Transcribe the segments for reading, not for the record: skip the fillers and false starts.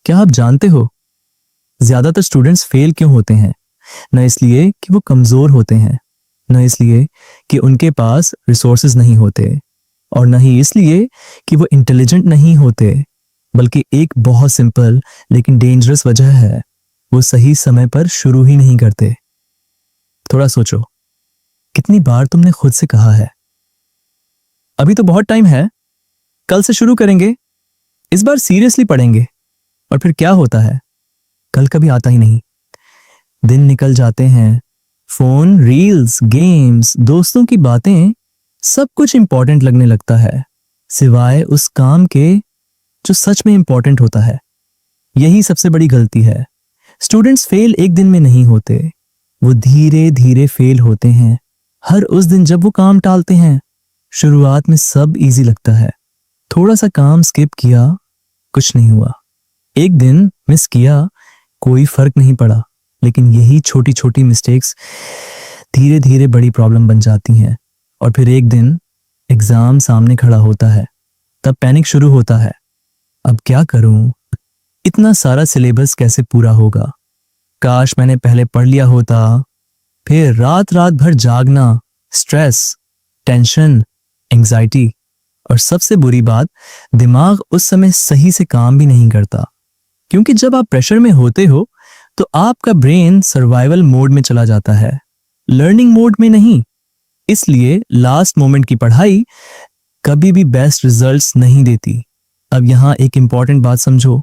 क्या आप जानते हो, ज्यादातर स्टूडेंट्स फेल क्यों होते हैं? न इसलिए कि वो कमजोर होते हैं, न इसलिए कि उनके पास रिसोर्सेज नहीं होते, और न ही इसलिए कि वो इंटेलिजेंट नहीं होते, बल्कि एक बहुत सिंपल लेकिन डेंजरस वजह है, वो सही समय पर शुरू ही नहीं करते। थोड़ा सोचो, कितनी बार तुमने खुद से कहा है, अभी तो बहुत टाइम है, कल से शुरू करेंगे, इस बार सीरियसली पढ़ेंगे, और फिर क्या होता है? कल कभी आता ही नहीं। दिन निकल जाते हैं, फोन, रील्स, गेम्स, दोस्तों की बातें, सब कुछ इंपॉर्टेंट लगने लगता है, सिवाय उस काम के जो सच में इंपॉर्टेंट होता है। यही सबसे बड़ी गलती है। स्टूडेंट्स फेल एक दिन में नहीं होते, वो धीरे धीरे फेल होते हैं। हर उस दिन जब वो काम टालते हैं, शुरुआत में सब इजी लगता है, थोड़ा सा काम स्किप किया, कुछ नहीं हुआ, एक दिन मिस किया, कोई फर्क नहीं पड़ा, लेकिन यही छोटी छोटी मिस्टेक्स धीरे धीरे बड़ी प्रॉब्लम बन जाती हैं। और फिर एक दिन एग्जाम सामने खड़ा होता है, तब पैनिक शुरू होता है, अब क्या करूं, इतना सारा सिलेबस कैसे पूरा होगा, काश मैंने पहले पढ़ लिया होता। फिर रात रात भर जागना, स्ट्रेस, टेंशन, एंजाइटी, और सबसे बुरी बात, दिमाग उस समय सही से काम भी नहीं करता, क्योंकि जब आप प्रेशर में होते हो तो आपका ब्रेन सर्वाइवल मोड में चला जाता है, लर्निंग मोड में नहीं। इसलिए लास्ट मोमेंट की पढ़ाई कभी भी बेस्ट रिजल्ट्स नहीं देती। अब यहां एक इंपॉर्टेंट बात समझो,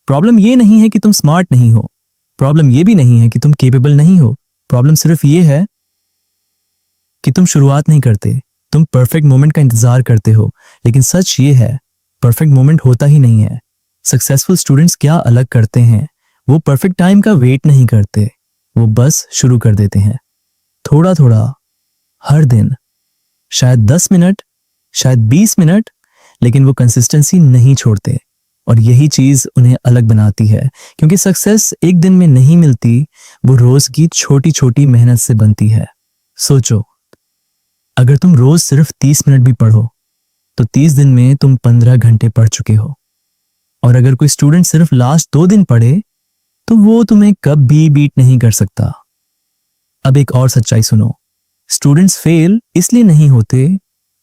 प्रॉब्लम ये नहीं है कि तुम स्मार्ट नहीं हो, प्रॉब्लम ये भी नहीं है कि तुम केपेबल नहीं हो, प्रॉब्लम सिर्फ ये है कि तुम शुरुआत नहीं करते। तुम परफेक्ट मोमेंट का इंतजार करते हो, लेकिन सच ये है, परफेक्ट मोमेंट होता ही नहीं है। सक्सेसफुल स्टूडेंट्स क्या अलग करते हैं, वो परफेक्ट टाइम का वेट नहीं करते, वो बस शुरू कर देते हैं, थोड़ा थोड़ा, हर दिन, शायद 10 मिनट, शायद 20 मिनट, लेकिन वो कंसिस्टेंसी नहीं छोड़ते। और यही चीज उन्हें अलग बनाती है, क्योंकि सक्सेस एक दिन में नहीं मिलती, वो रोज की छोटी छोटी मेहनत से बनती है। सोचो, अगर तुम रोज सिर्फ 30 मिनट भी पढ़ो, तो 30 दिन में तुम 15 घंटे पढ़ चुके हो। और अगर कोई स्टूडेंट सिर्फ लास्ट 2 दिन पढ़े, तो वो तुम्हें कभी बीट नहीं कर सकता। अब एक और सच्चाई सुनो, स्टूडेंट्स फेल इसलिए नहीं होते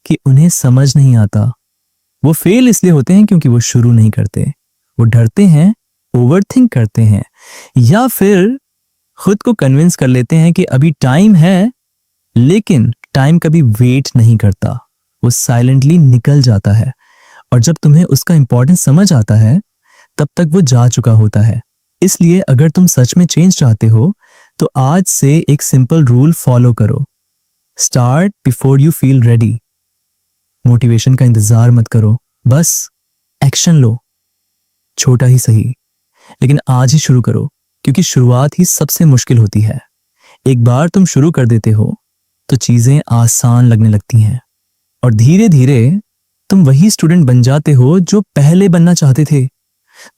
कि उन्हें समझ नहीं आता, वो फेल इसलिए होते हैं क्योंकि वो शुरू नहीं करते। वो डरते हैं, ओवरथिंक करते हैं, या फिर खुद को कन्विंस कर लेते हैं कि अभी टाइम है, लेकिन टाइम कभी वेट नहीं करता, वो साइलेंटली निकल जाता है। और जब तुम्हें उसका इंपॉर्टेंस समझ आता है, तब तक वो जा चुका होता है। इसलिए अगर तुम सच में चेंज चाहते हो, तो आज से एक सिंपल रूल फॉलो करो, start before you feel ready. Motivation का इंतजार मत करो, बस एक्शन लो, छोटा ही सही, लेकिन आज ही शुरू करो, क्योंकि शुरुआत ही सबसे मुश्किल होती है। एक बार तुम शुरू कर देते हो तो चीजें आसान लगने लगती हैं, और धीरे धीरे तुम वही स्टूडेंट बन जाते हो जो पहले बनना चाहते थे।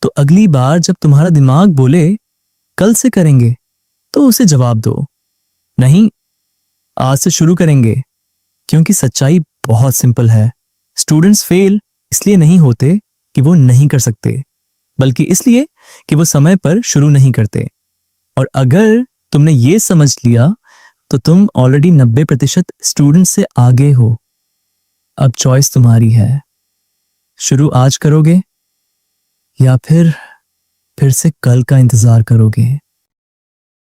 तो अगली बार जब तुम्हारा दिमाग बोले कल से करेंगे, तो उसे जवाब दो, नहीं, आज से शुरू करेंगे। क्योंकि सच्चाई बहुत सिंपल है, स्टूडेंट्स फेल इसलिए नहीं होते कि वो नहीं कर सकते, बल्कि इसलिए कि वो समय पर शुरू नहीं करते। और अगर तुमने ये समझ लिया, तो तुम ऑलरेडी 90% स्टूडेंट से आगे हो। अब चॉइस तुम्हारी है, शुरू आज करोगे या फिर से कल का इंतजार करोगे।